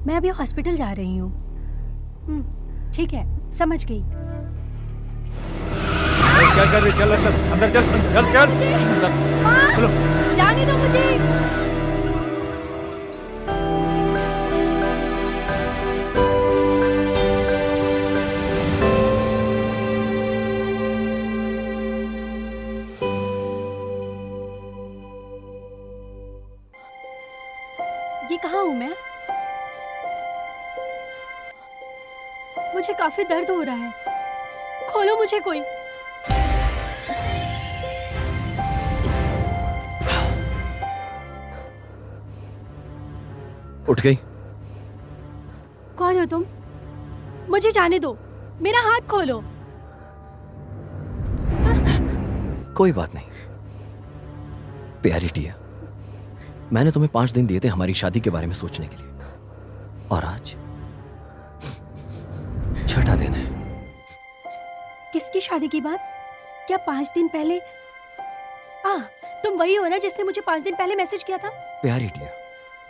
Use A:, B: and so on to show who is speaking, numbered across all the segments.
A: मैं अभी हॉस्पिटल जा रही हूँ। ठीक है, समझ गई।
B: क्या कर रही? चल अंदर, अंदर चल, चल चल अंदर।
A: माँ,
B: चलो
A: जाने दो मुझे। ये कहाँ हूँ मैं? मुझे काफी दर्द हो रहा है। खोलो मुझे कोई।
C: उठ गई?
A: कौन हो तुम? मुझे जाने दो, मेरा हाथ खोलो।
C: कोई बात नहीं प्यारी टिया, मैंने तुम्हें 5 दिन दिए थे हमारी शादी के बारे में सोचने के लिए, और आज 6ठा दिन है।
A: किसकी शादी की बात? क्या 5 दिन पहले? तुम वही हो ना जिसने मुझे 5 दिन पहले मैसेज किया था?
C: प्यारी टिया,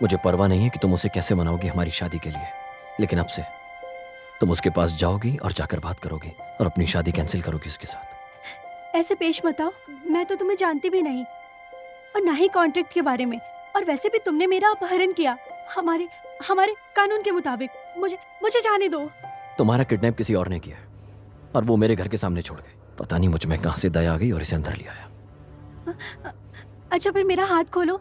C: मुझे परवाह नहीं है कि तुम उसे कैसे मनाओगी हमारी शादी के लिए, लेकिन अब से तुम उसके पास जाओगी और जाकर बात करोगी और अपनी शादी कैंसिल करोगी उसके साथ।
A: ऐसे पेश मत आओ, मैं तो तुम्हें जानती भी नहीं और ना ही कॉन्ट्रैक्ट के बारे में, और वैसे भी तुमने मेरा अपहरण किया हमारे कानून के मुताबिक। मुझे जाने दो।
C: तुम्हारा किडनैप किसी और ने किया है और वो मेरे घर के सामने छोड़ गए। पता नहीं मुझ में कहां से दया आ गई और इसे अंदर ले आया।
A: अच्छा फिर मेरा हाथ खोलो,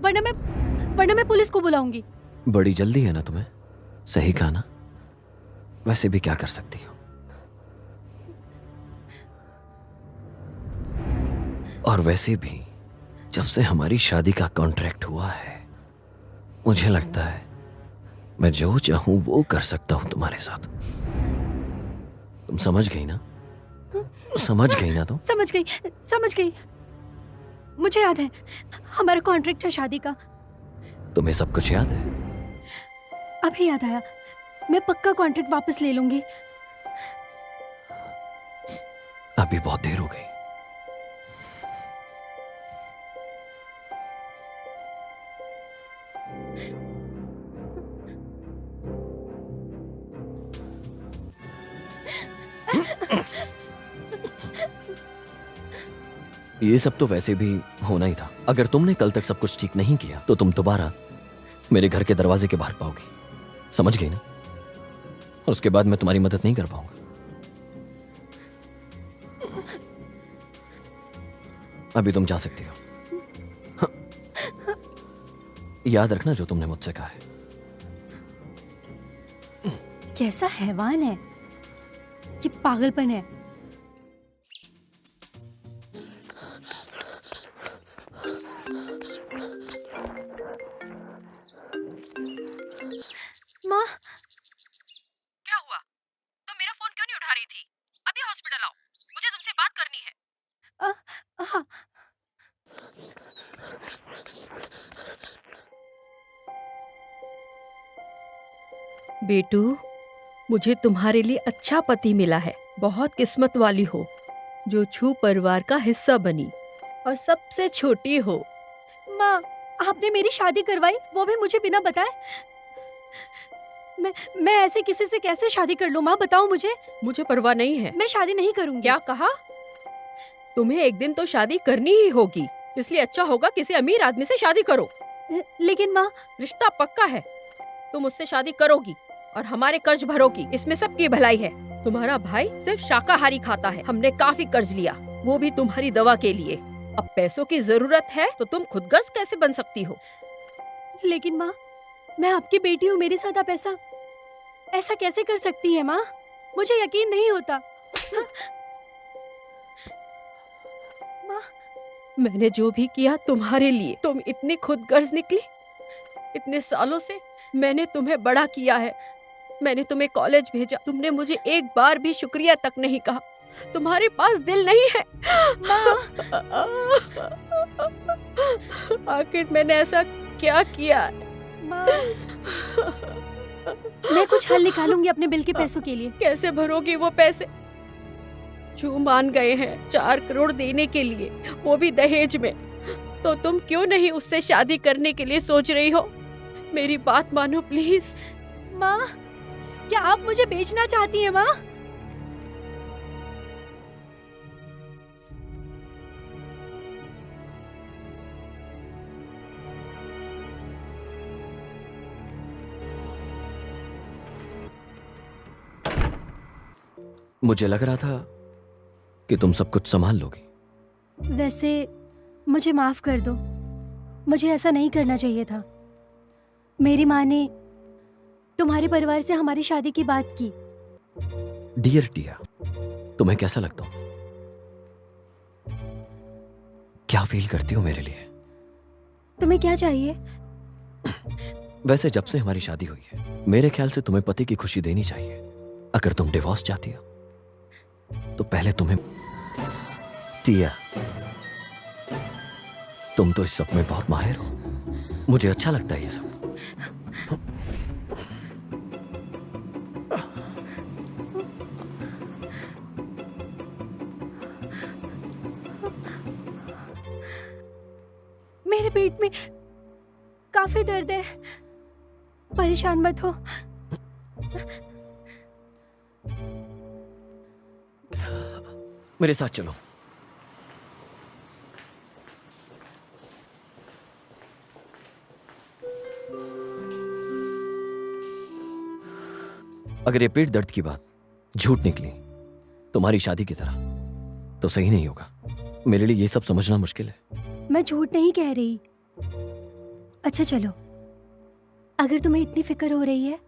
A: वरना मैं पुलिस को बुलाऊंगी।
C: बड़ी जल्दी है ना तुम्हें? सही कहा ना? वैसे भी क्या कर सकती हो। और वैसे भी जब से हमारी शादी का कॉन्ट्रैक्ट हुआ है, मुझे लगता है मैं जो चाहूं वो कर सकता हूं तुम्हारे साथ। तुम समझ गई ना? समझ गई ना तुम?
A: समझ गई। मुझे याद है हमारा कॉन्ट्रैक्ट है शादी का।
C: तुम्हें सब कुछ याद है?
A: अभी याद आया, मैं पक्का कॉन्ट्रैक्ट वापस ले लूंगी।
C: अभी बहुत देर हो गई। ये सब तो वैसे भी होना ही था। अगर तुमने कल तक सब कुछ ठीक नहीं किया तो तुम दोबारा मेरे घर के दरवाजे के बाहर पाओगी। समझ गई ना? और उसके बाद मैं तुम्हारी मदद नहीं कर पाऊंगा। अभी तुम जा सकती हो। हाँ। याद रखना जो तुमने मुझसे कहा है।
A: कैसा हैवान है ये, पागलपन है। माँ,
D: क्या हुआ? तुम मेरा फोन क्यों नहीं उठा रही थी? अभी हॉस्पिटल आओ, मुझे तुमसे बात करनी है।
A: हाँ।
D: बेटू, मुझे तुम्हारे लिए अच्छा पति मिला है। बहुत किस्मत वाली हो जो छू परिवार का हिस्सा बनी और सबसे छोटी हो।
A: माँ, आपने मेरी शादी करवाई, वो भी मुझे बिना बताए। मैं ऐसे किसी से कैसे शादी कर लूं? माँ बताओ मुझे।
D: मुझे परवाह नहीं है।
A: मैं शादी नहीं करूंगी।
D: क्या कहा? तुम्हें एक दिन तो शादी करनी ही होगी, इसलिए अच्छा होगा किसी अमीर आदमी से शादी करो।
A: लेकिन माँ,
D: रिश्ता पक्का है, तुम उससे शादी करोगी और हमारे कर्ज भरोगी, इसमें सबकी भलाई है। तुम्हारा भाई सिर्फ शाकाहारी खाता है, हमने काफी कर्ज लिया, वो भी तुम्हारी दवा के लिए। अब पैसों की जरूरत है तो तुम खुदगर्ज कैसे बन सकती हो?
A: लेकिन माँ, मैं आपकी बेटी हूँ, मेरे साथ आप ऐसा कैसे कर सकती हैं माँ? मुझे यकीन नहीं होता। माँ,
D: मैंने जो भी किया तुम्हारे लिए, तुम इतनी खुदगर्ज निकली। इतने सालों से मैंने तुम्हें बड़ा किया है, मैंने तुम्हें कॉलेज भेजा, तुमने मुझे एक बार भी शुक्रिया तक नहीं कहा। तुम्हारे पास दिल नहीं है। आखिर मैंने ऐसा क्या किया?
A: माँ, मैं कुछ हल निकालूंगी अपने बिल के पैसों के लिए।
D: कैसे भरोगी वो पैसे? छू मान गए हैं 4 करोड़ देने के लिए, वो भी दहेज में। तो तुम क्यों नहीं उससे शादी करने के लिए सोच रही हो? मेरी बात मानो प्लीज।
A: माँ, क्या आप मुझे बेचना चाहती हैं माँ?
C: मुझे लग रहा था कि तुम सब कुछ संभाल लोगी।
A: वैसे मुझे माफ कर दो, मुझे ऐसा नहीं करना चाहिए था। मेरी माँ ने तुम्हारे परिवार से हमारी शादी की बात की।
C: डियर टिया, तुम्हें कैसा लगता हूं? क्या फील करती हो मेरे लिए?
A: तुम्हें क्या चाहिए?
C: वैसे जब से हमारी शादी हुई है, मेरे ख्याल से तुम्हें पति की खुशी देनी चाहिए। अगर तुम डिवोर्स चाहती हो तो पहले तुम्हें। टिया, तुम तो इस सब में बहुत माहिर हो। मुझे अच्छा लगता है ये सब।
A: मेरे पेट में काफी दर्द है, परेशान मत हो।
C: मेरे साथ चलो। अगर ये पेट दर्द की बात झूठ निकली तुम्हारी शादी की तरह, तो सही नहीं होगा। मेरे लिए ये सब समझना मुश्किल है।
A: मैं झूठ नहीं कह रही। अच्छा चलो, अगर तुम्हें इतनी फिक्र हो रही है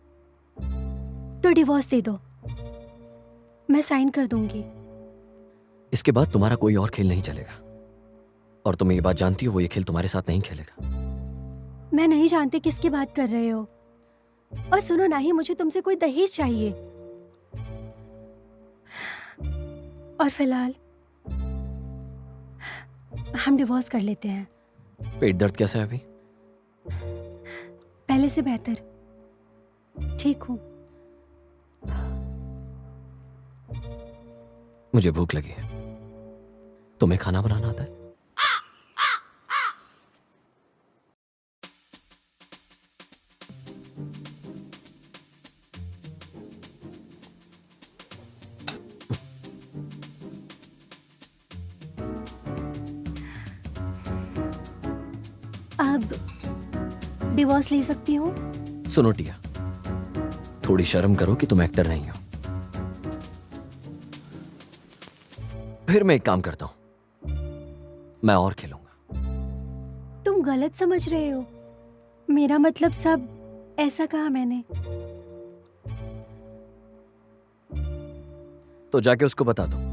A: तो डिवोर्स दे दो, मैं साइन कर दूंगी।
C: इसके बाद तुम्हारा कोई और खेल नहीं चलेगा, और तुम ये बात जानती हो वो ये खेल तुम्हारे साथ नहीं खेलेगा।
A: मैं नहीं जानती किसकी बात कर रहे हो। और सुनो, ना ही मुझे तुमसे कोई दहेज चाहिए। और फिलहाल हम डिवोर्स कर लेते हैं।
C: पेट दर्द कैसा है अभी?
A: पहले से बेहतर, ठीक हूँ।
C: मुझे भूख लगी है। तुम्हें खाना बनाना आता है?
A: अब डिवोर्स ले सकती हूँ?
C: सुनो टिया, थोड़ी शर्म करो कि तुम एक्टर नहीं हो। फिर मैं एक काम करता हूं, मैं और खेलूंगा।
A: तुम गलत समझ रहे हो। मेरा मतलब सब ऐसा कहा मैंने।
C: तो जाके उसको बता दो।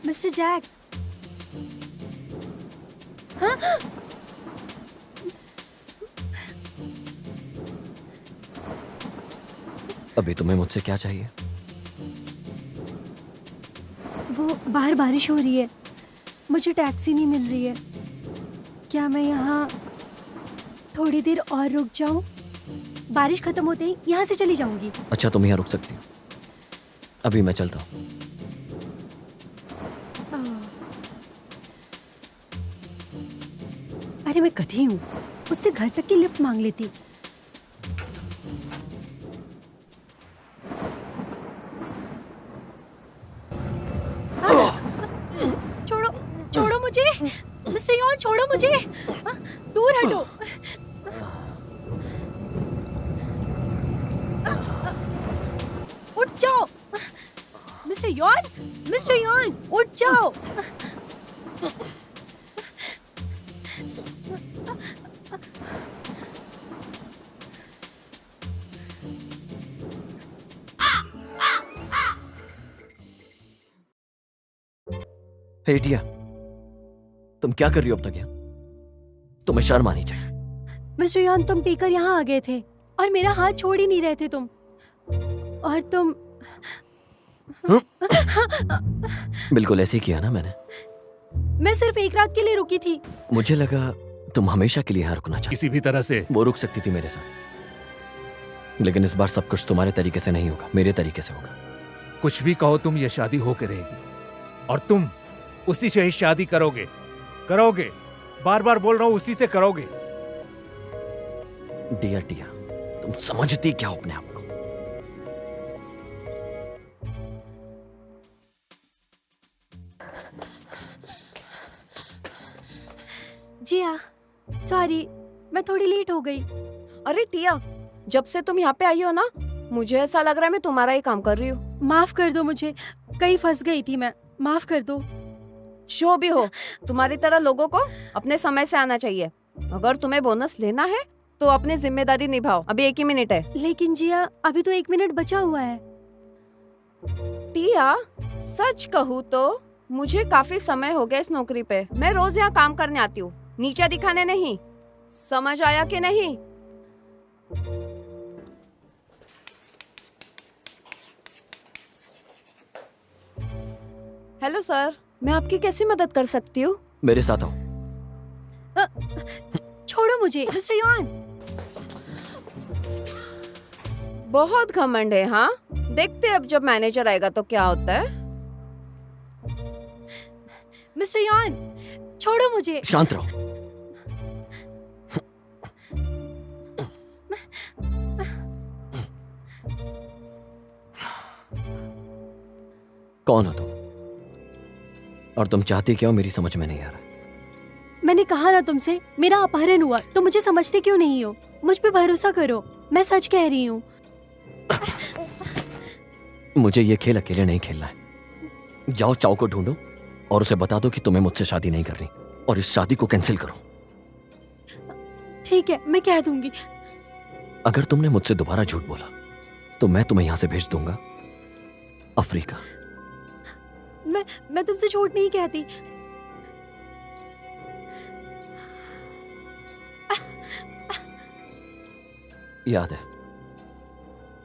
A: Mister Jack. हाँ?
C: अभी तुम्हें मुझसे क्या चाहिए?
A: वो बाहर बारिश हो रही है, मुझे टैक्सी नहीं मिल रही है। क्या मैं यहाँ थोड़ी देर और रुक जाऊं? बारिश खत्म होते ही यहाँ से चली जाऊंगी।
C: अच्छा, तुम यहाँ रुक सकती हो। अभी मैं चलता हूँ।
A: अरे मैं गधी हूँ, उससे घर तक की लिफ्ट मांग लेती। छोड़ो, छोड़ो मुझे। मिस्टर यॉन, छोड़ो मुझे। दूर हटो। उठ जाओ। मिस्टर यॉन, उठ जाओ।
C: हे टिया, तुम क्या कर रही हो अब तक यहाँ? तुम्हें शर्म आनी चाहिए।
A: मिस्टर यान, तुम पीकर यहाँ आ गए थे और मेरा हाथ छोड़ ही नहीं रहे थे तुम। और तुम
C: बिल्कुल ऐसे ही किया ना मैंने।
A: मैं सिर्फ एक रात के लिए रुकी थी।
C: मुझे लगा तुम हमेशा के लिए यहाँ रुकना चाहती।
B: किसी भी तरह से
C: वो रुक सकती थी मेरे साथ, लेकिन इस बार सब कुछ तुम्हारे तरीके से नहीं होगा, मेरे तरीके से होगा।
B: कुछ भी कहो, तुम ये शादी होके रहेगी और तुम उसी से ही शादी करोगे। करोगे, बार बार बोल रहा हूं, उसी से करोगे।
C: डियर टिया, तुम समझती क्या हो अपने आप को?
A: जी हाँ, सॉरी, मैं थोड़ी लेट हो गई।
E: अरे टिया, जब से तुम यहाँ पे आई हो ना, मुझे ऐसा लग रहा है मैं तुम्हारा ही काम कर रही हूँ।
A: माफ कर दो मुझे, कहीं फंस गई थी मैं, माफ कर दो।
E: जो भी हो, तुम्हारी तरह लोगों को अपने समय से आना चाहिए। अगर तुम्हें बोनस लेना है तो अपनी जिम्मेदारी निभाओ। अभी 1 ही मिनट है।
A: लेकिन जिया, अभी तो 1 मिनट बचा हुआ है।
E: टिया, सच कहूँ तो मुझे काफी समय हो गया इस नौकरी पे। मैं रोज यहाँ काम करने आती हूँ, नीचा दिखाने नहीं। समझ आया कि नहीं? हेलो सर, मैं आपकी कैसी मदद कर सकती हूँ?
C: मेरे साथ आओ।
A: छोड़ो मुझे मिस्टर यान।
E: बहुत घमंड है। हाँ, देखते हैं अब जब मैनेजर आएगा तो क्या होता है।
A: मिस्टर यान, छोड़ो मुझे।
C: शांत रहो। कौन हो तुम और तुम चाहती क्या हो, मेरी समझ में नहीं आ रहा।
A: मैंने कहा ना तुमसे, मेरा अपहरण हुआ तो मुझे समझते क्यों नहीं हो? मुझ पे भरोसा करो, मैं सच कह रही हूँ।
C: मुझे ये खेल अकेले नहीं खेलना है। जाओ चाओ को ढूंढो और उसे बता दो कि तुम्हें मुझसे शादी नहीं करनी और इस शादी को कैंसिल करो।
A: ठीक है, मैं कह दूंगी।
C: अगर तुमने मुझसे दोबारा झूठ बोला तो मैं तुम्हें यहां से भेज दूंगा अफ्रीका।
A: मैं तुमसे झूठ नहीं कहती।
C: याद है,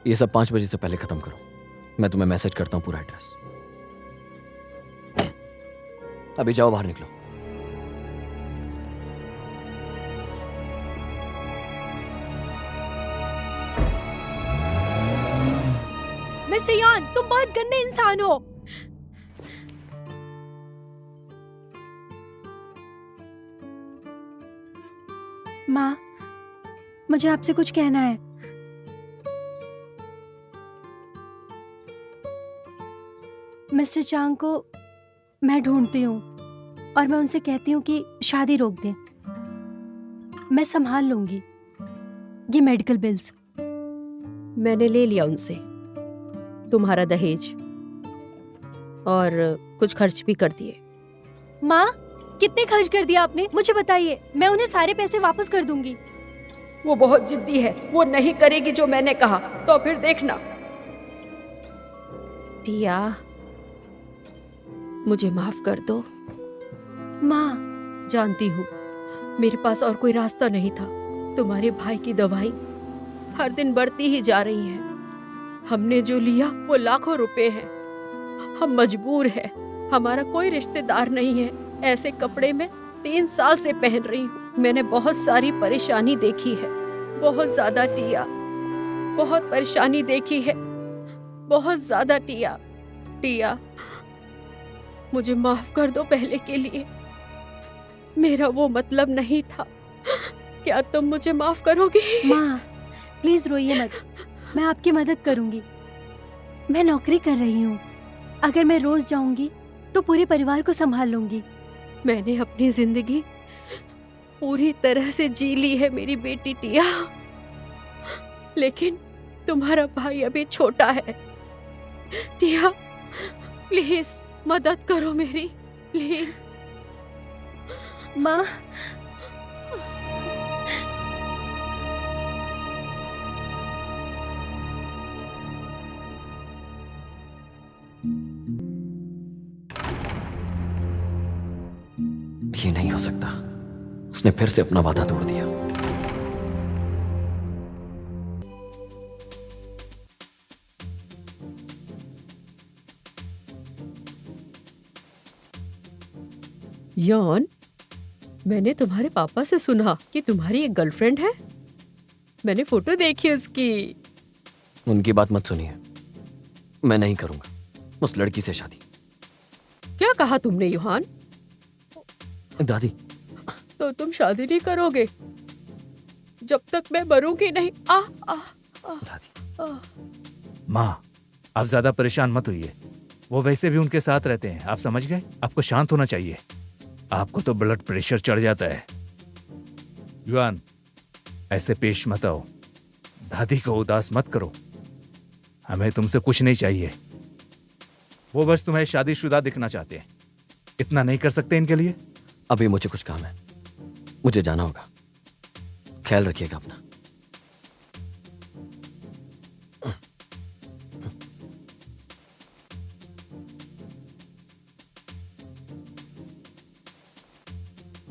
C: ये सब 5 बजे से पहले खत्म करो। मैं तुम्हें मैसेज करता हूं पूरा एड्रेस। अभी जाओ, बाहर निकलो।
A: मिस्टर यान, तुम बहुत गंदे इंसान हो। माँ, मुझे आपसे कुछ कहना है। मिस्टर चांग को मैं ढूंढती हूँ और मैं उनसे कहती हूँ कि शादी रोक दें। मैं संभाल लूंगी ये मेडिकल बिल्स।
D: मैंने ले लिया उनसे तुम्हारा दहेज और कुछ खर्च भी कर दिए।
A: माँ, कितने खर्च कर दिया आपने? मुझे बताइए, मैं उन्हें सारे पैसे वापस कर दूंगी।
D: वो बहुत जिद्दी है, वो नहीं करेगी जो मैंने कहा, तो फिर देखना। टिया, मुझे माफ कर दो।
A: माँ,
D: जानती हूँ मेरे पास और कोई रास्ता नहीं था। तुम्हारे भाई की दवाई हर दिन बढ़ती ही जा रही है। हमने जो लिया वो लाखों रुपए है। हम मजबूर हैं, हमारा कोई रिश्तेदार नहीं है। ऐसे कपड़े में 3 साल से पहन रही हूँ। मैंने बहुत सारी परेशानी देखी है, बहुत ज्यादा टिया, बहुत परेशानी देखी है, बहुत ज्यादा टिया। टिया, मुझे माफ कर दो पहले के लिए। मेरा वो मतलब नहीं था। क्या तुम मुझे माफ करोगी?
A: माँ, प्लीज रोइए मत, मैं आपकी मदद करूंगी। मैं नौकरी कर रही हूँ, अगर मैं रोज जाऊंगी तो पूरे परिवार को संभाल लूंगी।
D: मैंने अपनी जिंदगी पूरी तरह से जी ली है मेरी बेटी टिया, लेकिन तुम्हारा भाई अभी छोटा है। टिया, प्लीज मदद करो मेरी, प्लीज।
A: माँ,
C: ये नहीं हो सकता। उसने फिर से अपना वादा तोड़ दिया।
D: यौन, मैंने तुम्हारे पापा से सुना कि तुम्हारी एक गर्लफ्रेंड है। मैंने फोटो देखी उसकी।
C: उनकी बात मत सुनिए। मैं नहीं करूंगा उस लड़की से शादी।
D: क्या कहा तुमने योहान?
C: दादी,
D: तो तुम शादी नहीं करोगे जब तक मैं मरूंगी नहीं।
C: दादी,
B: माँ, आप ज्यादा परेशान मत होइए। वो वैसे भी उनके साथ रहते हैं, आप समझ गए? आपको शांत होना चाहिए। आपको तो ब्लड प्रेशर चढ़ जाता है। युआन, ऐसे पेश मत आओ। दादी को उदास मत करो। हमें तुमसे कुछ नहीं चाहिए। वो बस तुम्हें शादीशुदा दिखना चाहते हैं। इतना नहीं कर सकते इनके लिए?
C: अभी मुझे कुछ काम है, मुझे जाना होगा। ख्याल रखिएगा अपना।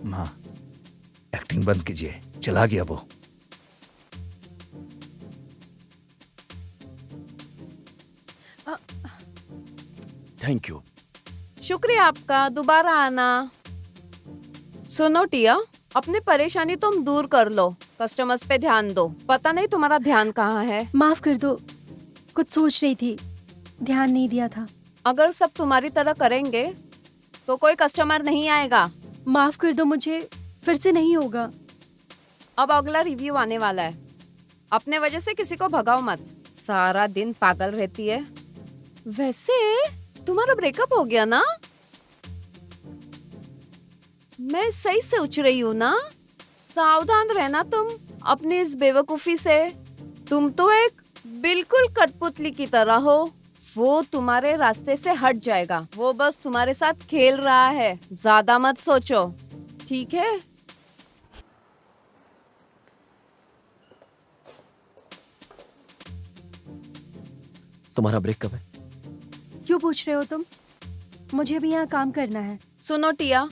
B: माँ, एक्टिंग बंद कीजिए। चला गया वो।
C: Thank you.
E: शुक्रिया आपका, दोबारा आना। सुनो टिया, अपनी परेशानी तुम दूर कर लो, कस्टमर्स पे ध्यान दो। पता नहीं तुम्हारा ध्यान कहाँ है।
A: माफ कर दो, कुछ सोच रही थी, ध्यान नहीं दिया था।
E: अगर सब तुम्हारी तरह करेंगे तो कोई कस्टमर नहीं आएगा।
A: माफ कर दो, मुझे फिर से नहीं होगा।
E: अब अगला रिव्यू आने वाला है। अपने वजह से किसी को भगाओ मत। सारा दिन पागल रहती है। वैसे तुम्हारा ब्रेकअप हो गया ना? मैं सही से सोच रही हूँ ना? सावधान रहना तुम अपनी इस बेवकूफी से। तुम तो एक बिल्कुल कठपुतली की तरह हो। वो तुम्हारे रास्ते से हट जाएगा। वो बस तुम्हारे साथ खेल रहा है। ज्यादा मत सोचो, ठीक है?
C: तुम्हारा ब्रेक कब है?
A: क्यों पूछ रहे हो तुम? मुझे भी यहाँ काम करना है।
E: सुनो टिया,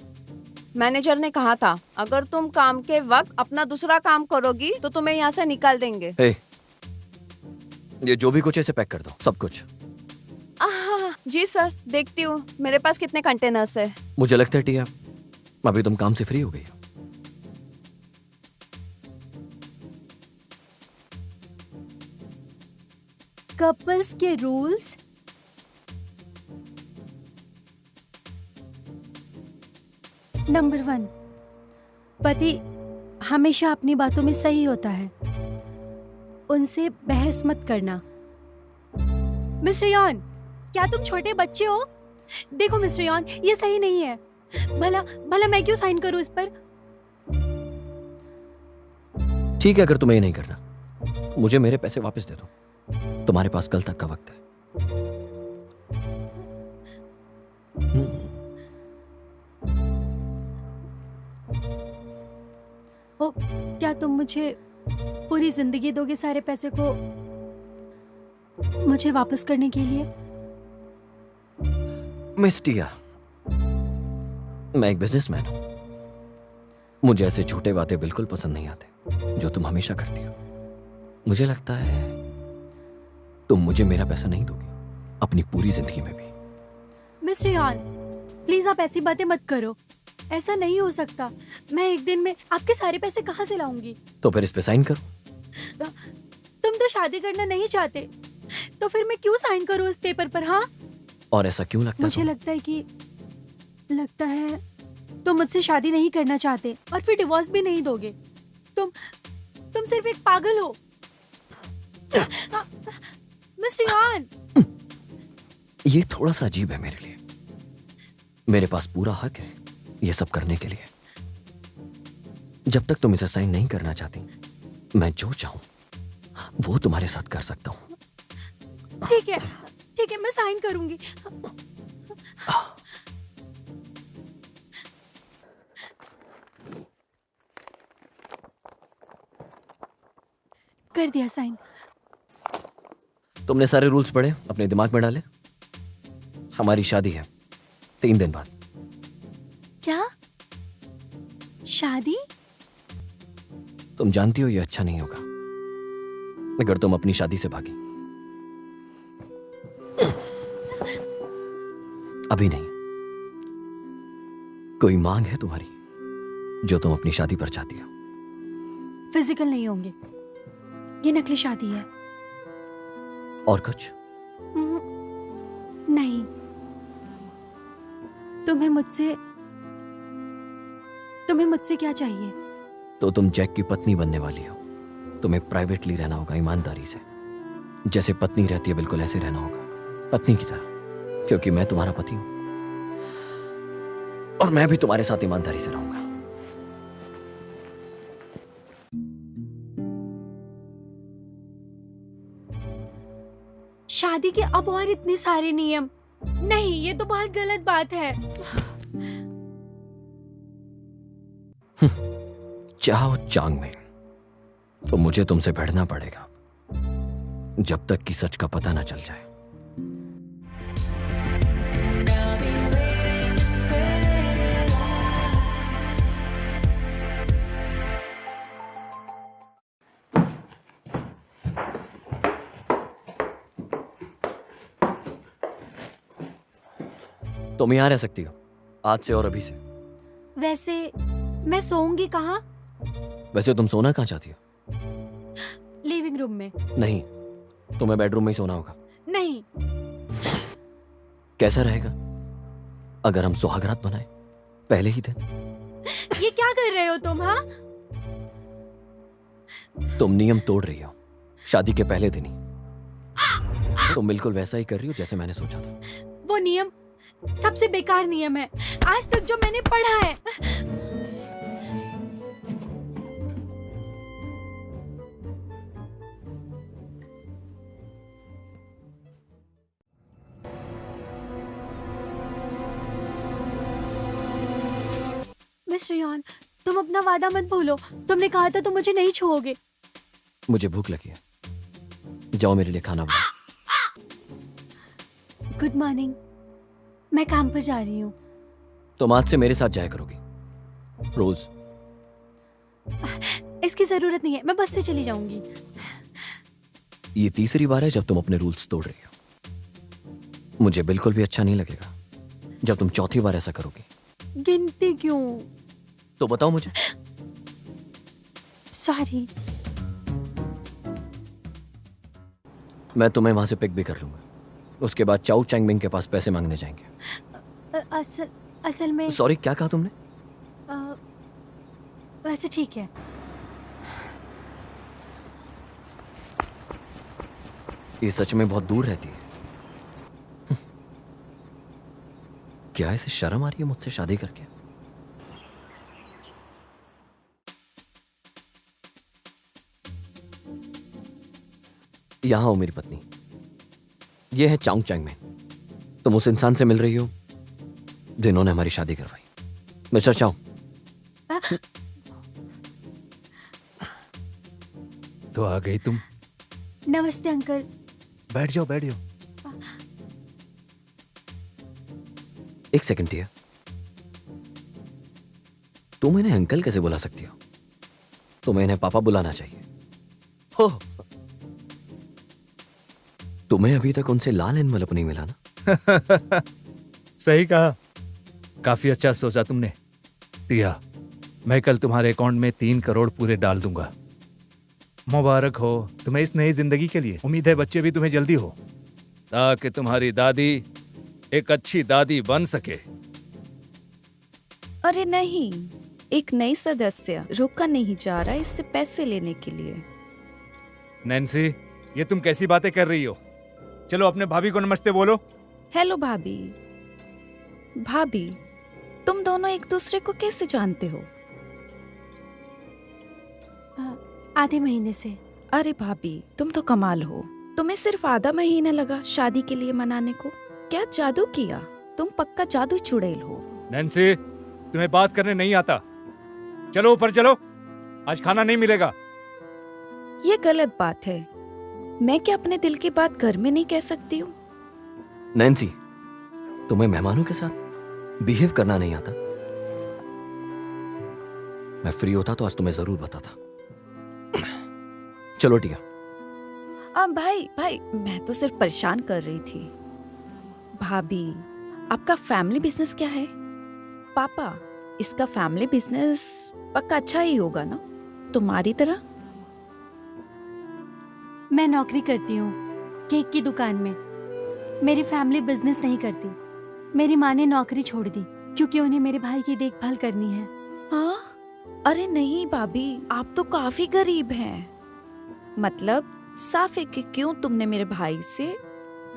E: मैनेजर ने कहा था अगर तुम काम के वक्त अपना दूसरा काम करोगी तो तुम्हें यहाँ से निकाल देंगे।
C: हे, ये जो भी कुछ है इसे पैक कर दो, सब कुछ।
E: जी सर, देखती हूँ मेरे पास कितने कंटेनर्स है।
C: मुझे लगता है टिया, अभी तुम काम से फ्री हो गई हो।
A: कपल्स के रूल्स। नंबर 1, पति हमेशा अपनी बातों में सही होता है। उनसे बहस मत करना। मिस्टर यॉन, क्या तुम छोटे बच्चे हो? देखो मिस्टर यॉन, ये सही नहीं है। भला भला मैं क्यों साइन करूं इस पर?
C: ठीक है, अगर तुम्हें ये नहीं करना, मुझे मेरे पैसे वापस दे दो। तुम्हारे पास कल तक का वक्त है।
A: ओ, क्या तुम मुझे पूरी जिंदगी दोगे सारे पैसे को मुझे वापस करने के लिए?
C: मिस टिया, मैं एक बिजनेसमैन हूं। मुझे ऐसे झूठे वादे बिल्कुल पसंद नहीं आते जो तुम हमेशा करती हो। मुझे लगता है तुम मुझे मेरा पैसा नहीं दोगी अपनी पूरी जिंदगी में भी।
A: मिस्टर यॉन, प्लीज आप ऐसी बातें मत करो। ऐसा नहीं हो सकता। मैं एक दिन में आपके सारे पैसे कहाँ से लाऊंगी?
C: तो फिर इस पे साइन करो।
A: तुम तो शादी करना नहीं चाहते, तो फिर मैं क्यों साइन करूँ इस पेपर पर? हाँ,
C: और ऐसा क्यों लगता
A: मुझे लगता है तुम मुझसे शादी नहीं करना चाहते और फिर डिवोर्स भी नहीं दोगे। तुम सिर्फ एक पागल हो। मिस्टर यॉन,
C: ये थोड़ा सा अजीब है मेरे लिए। मेरे पास पूरा हक है ये सब करने के लिए। जब तक तुम इसे साइन नहीं करना चाहती, मैं जो चाहूं वो तुम्हारे साथ कर सकता हूं।
A: ठीक है, मैं साइन करूंगी। कर दिया साइन।
C: तुमने सारे रूल्स पढ़े, अपने दिमाग में डाले? हमारी शादी है 3 दिन बाद।
A: क्या? शादी?
C: तुम जानती हो ये अच्छा नहीं होगा अगर तुम अपनी शादी से भागी। अभी नहीं। कोई मांग है तुम्हारी जो तुम अपनी शादी पर चाहती हो?
A: फिजिकल नहीं होंगे, ये नकली शादी है।
C: और कुछ?
A: नहीं, तुम्हें मुझसे क्या चाहिए?
C: तो तुम जैक की पत्नी बनने वाली हो। तुम्हें प्राइवेटली रहना होगा, ईमानदारी से। जैसे पत्नी रहती है बिल्कुल ऐसे रहना होगा, पत्नी की तरह, क्योंकि मैं तुम्हारा पति हूं और मैं भी तुम्हारे साथ ईमानदारी से रहूंगा।
A: शादी के अब और इतने सारे नियम? नहीं, ये तो बहुत गलत बात है।
C: चाहो चांग में, तो मुझे तुमसे भिड़ना पड़ेगा जब तक कि सच का पता ना चल जाए। तुम यहां रह सकती हो आज से और अभी से।
A: वैसे मैं सोऊंगी कहाँ?
C: वैसे तुम सोना कहाँ चाहती हो?
A: लिविंग रूम में।
C: नहीं, तुम्हें बेडरूम में ही सोना होगा।
A: नहीं,
C: कैसा रहेगा अगर हम सुहागरात बनाए पहले ही दिन?
A: ये क्या कर रहे हो तुम? हाँ,
C: तुम नियम तोड़ रही हो शादी के पहले दिन ही। तुम बिल्कुल वैसा ही कर रही हो जैसे मैंने सोचा था।
A: वो नियम सबसे बेकार नियम है आज तक जो मैंने पढ़ा है। मिस्टर यॉन, तुम अपना वादा मत भूलो। तुमने कहा था तुम मुझे नहीं छोड़ोगे।
C: मुझे भूख लगी है, जाओ मेरे लिए खाना बनाओ।
A: गुड मॉर्निंग, मैं काम पर जा रही हूँ।
C: तुम आज से मेरे साथ जाया करोगी रोज।
A: इसकी जरूरत नहीं है, मैं बस से चली जाऊंगी।
C: ये तीसरी बार है जब तुम अपने रूल्स तोड़ रही हो। मुझे बिल्कुल भी अच्छा नहीं लगेगा जब तुम चौथी बार ऐसा करोगी।
A: गिनती क्यों?
C: तो बताओ मुझे।
A: सॉरी।
C: मैं तुम्हें वहां से पिक भी कर लूंगा, उसके बाद चाउ चैंगमिंग के पास पैसे मांगने जाएंगे।
A: असल में
C: सॉरी, क्या कहा तुमने?
A: वैसे ठीक है।
C: ये सच में बहुत दूर रहती है। क्या इसे शर्म आ रही है मुझसे शादी करके? यहां हो मेरी पत्नी, ये है चांग चैंगमैन। तुम उस इंसान से मिल रही हो जिन्होंने हमारी शादी करवाई, मिस्टर चाओ।
B: तो आ गई तुम।
A: नमस्ते अंकल।
B: बैठ जाओ बैठ जाओ।
C: एक सेकंड टिया, तुम इन्हें अंकल कैसे बुला सकती हो? तुम्हें इन्हें पापा बुलाना चाहिए। हो, तुम्हें अभी तक उनसे लाल एनवलप नहीं मिला ना?
B: सही कहा, काफी अच्छा सोचा तुमने। टिया, मैं कल तुम्हारे अकाउंट में 3 करोड़ पूरे डाल दूंगा। मुबारक हो तुम्हें इस नई जिंदगी के लिए। उम्मीद है बच्चे भी तुम्हें जल्दी हो, ताकि तुम्हारी दादी एक अच्छी दादी बन सके।
F: अरे नहीं, एक नई सदस्य रुका नहीं जा रहा इससे पैसे लेने के लिए।
B: नैन्सी, ये तुम कैसी बातें कर रही हो? चलो अपने भाभी को नमस्ते बोलो।
F: हेलो भाभी। भाभी, तुम दोनों एक दूसरे को कैसे जानते हो?
A: आधे महीने से।
F: अरे भाभी, तुम तो कमाल हो। तुम्हें सिर्फ आधा महीना लगा शादी के लिए मनाने को। क्या जादू किया? तुम पक्का जादू चुड़ैल हो।
B: नैन्सी, तुम्हें बात करने नहीं आता। चलो ऊपर चलो, आज खाना नहीं मिलेगा।
F: ये गलत बात है। मैं क्या अपने दिल की बात घर में नहीं कह सकती हूँ?
C: नैन्सी, तुम्हें मेहमानों के साथ बिहेव करना नहीं आता? मैं फ्री होता तो आज तुम्हें जरूर बताता। चलो टिया।
F: भाई भाई, मैं तो सिर्फ परेशान कर रही थी। भाभी, आपका फैमिली बिजनेस क्या है? पापा, इसका फैमिली बिजनेस पक्का अच्छा ही होगा ना, तुम्हारी तरह?
A: मैं नौकरी करती हूँ केक की दुकान में। मेरी फैमिली बिजनेस नहीं करती। मेरी माँ ने नौकरी छोड़ दी क्योंकि उन्हें मेरे भाई की देखभाल करनी है।
F: हाँ? अरे नहीं भाभी, आप तो काफी गरीब हैं। मतलब साफ है कि क्यों तुमने मेरे भाई से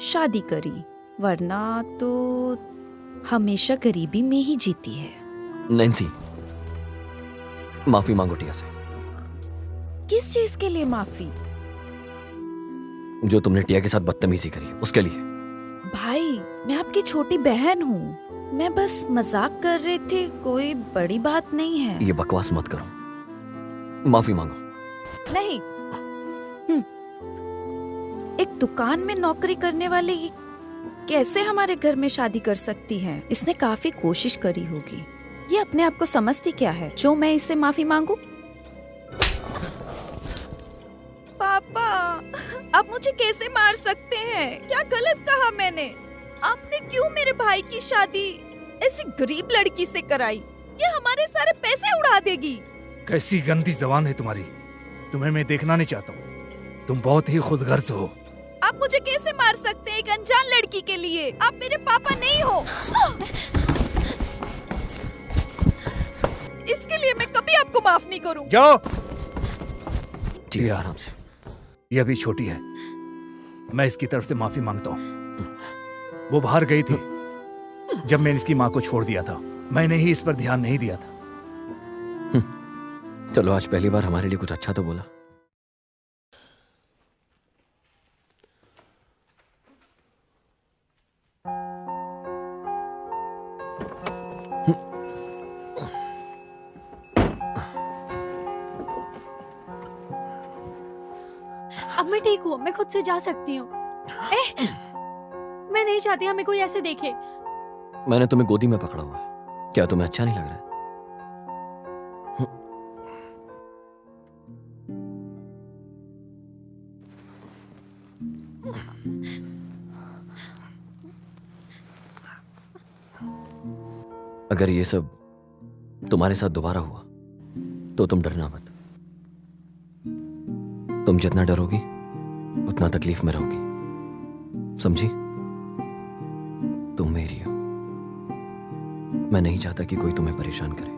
F: शादी करी, वरना तो हमेशा गरीबी में ही जीती है।
C: नैन्सी, माफी मांगो टिया से।
F: किस चीज के लिए माफी?
C: जो तुमने टिया के साथ बदतमीजी करी उसके लिए।
F: भाई, मैं आपकी छोटी बहन हूँ, मैं बस मजाक कर रहे थे, कोई बड़ी बात नहीं है।
C: ये बकवास मत करो, माफी मांगो।
F: नहीं। एक दुकान में नौकरी करने वाली कैसे हमारे घर में शादी कर सकती है? इसने काफी कोशिश करी होगी। ये अपने आप को समझती क्या है जो मैं इससे माफी मांगू? पापा, आप मुझे कैसे मार सकते हैं? क्या गलत कहा मैंने? आपने क्यों मेरे भाई की शादी ऐसी गरीब लड़की से कराई? ये हमारे सारे पैसे उड़ा देगी।
B: कैसी गंदी जबान है तुम्हारी, तुम्हें मैं देखना नहीं चाहता हूँ। तुम बहुत ही खुदगर्ज हो।
F: आप मुझे कैसे मार सकते हैं एक अनजान लड़की के लिए? आप मेरे पापा नहीं हो। इसके लिए मैं कभी आपको माफ नहीं करूँ।
B: जाओ।
C: टिया आराम से।
B: ये अभी छोटी है, मैं इसकी तरफ से माफी मांगता हूँ। वो बाहर गई थी जब मैंने इसकी माँ को छोड़ दिया था। मैंने ही इस पर ध्यान नहीं दिया था।
C: चलो, आज पहली बार हमारे लिए कुछ अच्छा तो बोला।
A: अब मैं ठीक हूँ, मैं खुद से जा सकती हूँ। मैं नहीं चाहती हमें कोई ऐसे देखे।
C: मैंने तुम्हें गोदी में पकड़ा हुआ है, क्या तुम्हें अच्छा नहीं लग रहा है? अगर ये सब तुम्हारे साथ दोबारा हुआ तो तुम डरना मत। तुम जितना डरोगी उतना तकलीफ में रहोगी, समझी? तुम मेरी हो। मैं नहीं चाहता कि कोई तुम्हें परेशान करे।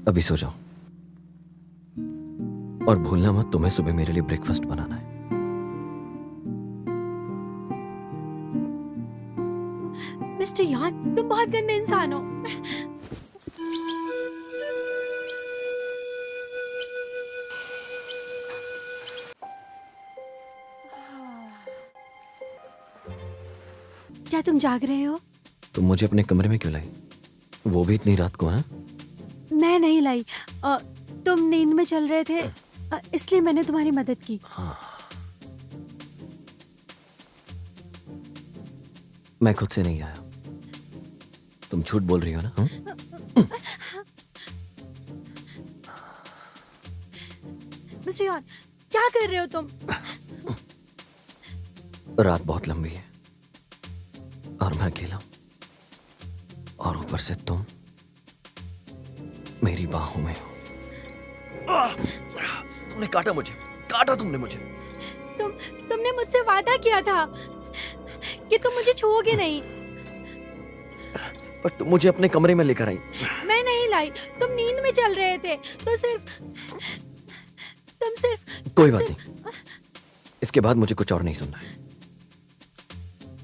C: अभी सो जाओ और भूलना मत तुम्हें सुबह मेरे लिए ब्रेकफास्ट बनाना है।
A: मिस्टर यान, तुम बहुत गंदे इंसान हो। क्या तुम जाग रहे हो?
C: तुम मुझे अपने कमरे में क्यों लाई? वो भी इतनी रात को? हैं?
A: मैं नहीं लाई। तुम नींद में चल रहे थे, इसलिए मैंने तुम्हारी मदद की।
C: मैं खुद से नहीं आया। तुम झूठ बोल रही हो ना?
A: मिस्टर यान, क्या कर रहे हो तुम?
C: रात बहुत लंबी है और मैं अकेला हूं, और ऊपर से तुम मेरी बाहों में हो। तुमने काटा मुझे, काटा तुमने मुझे।
A: तुमने मुझसे वादा किया था कि तुम मुझे छुओगे नहीं।
C: पर तुम मुझे अपने कमरे में लेकर आई।
A: मैं नहीं लाई, तुम नींद में चल रहे थे तो तुम सिर्फ
C: कोई बात नहीं, इसके बाद मुझे कुछ और नहीं सुनना है।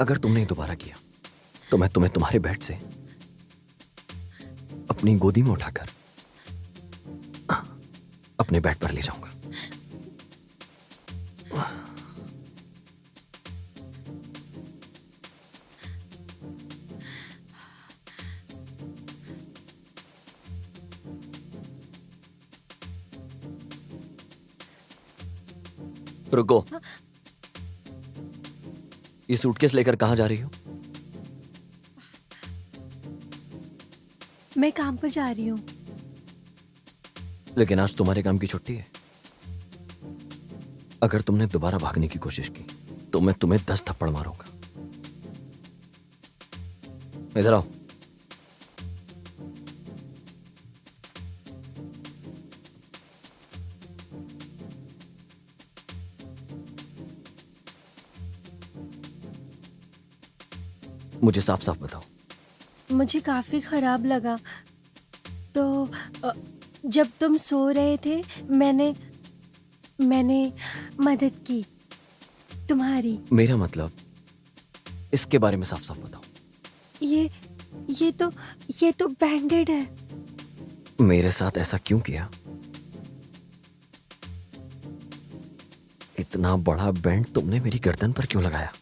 C: अगर तुमने दोबारा किया तो मैं तुम्हें तुम्हारे बेड से अपनी गोदी में उठाकर अपने बेड पर ले जाऊंगा। रुको। ये सूटकेस लेकर कहाँ जा रही हो?
A: मैं काम पर जा रही हूँ।
C: लेकिन आज तुम्हारे काम की छुट्टी है। अगर तुमने दोबारा भागने की कोशिश की तो मैं तुम्हें 10 थप्पड़ मारूंगा। इधर आओ। मुझे साफ साफ बताओ।
A: मुझे काफी खराब लगा, तो जब तुम सो रहे थे मैंने मदद की तुम्हारी।
C: मेरा मतलब इसके बारे में साफ साफ बताओ।
A: ये तो बैंडेड है।
C: मेरे साथ ऐसा क्यों किया? इतना बड़ा बैंड तुमने मेरी गर्दन पर क्यों लगाया?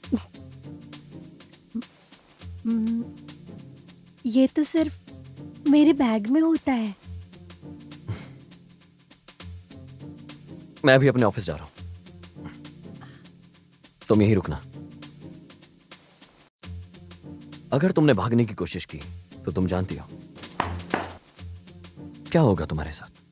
A: ये तो सिर्फ मेरे बैग में होता है।
C: मैं अभी अपने ऑफिस जा रहा हूं, तुम यहीं रुकना। अगर तुमने भागने की कोशिश की तो तुम जानती हो क्या होगा तुम्हारे साथ।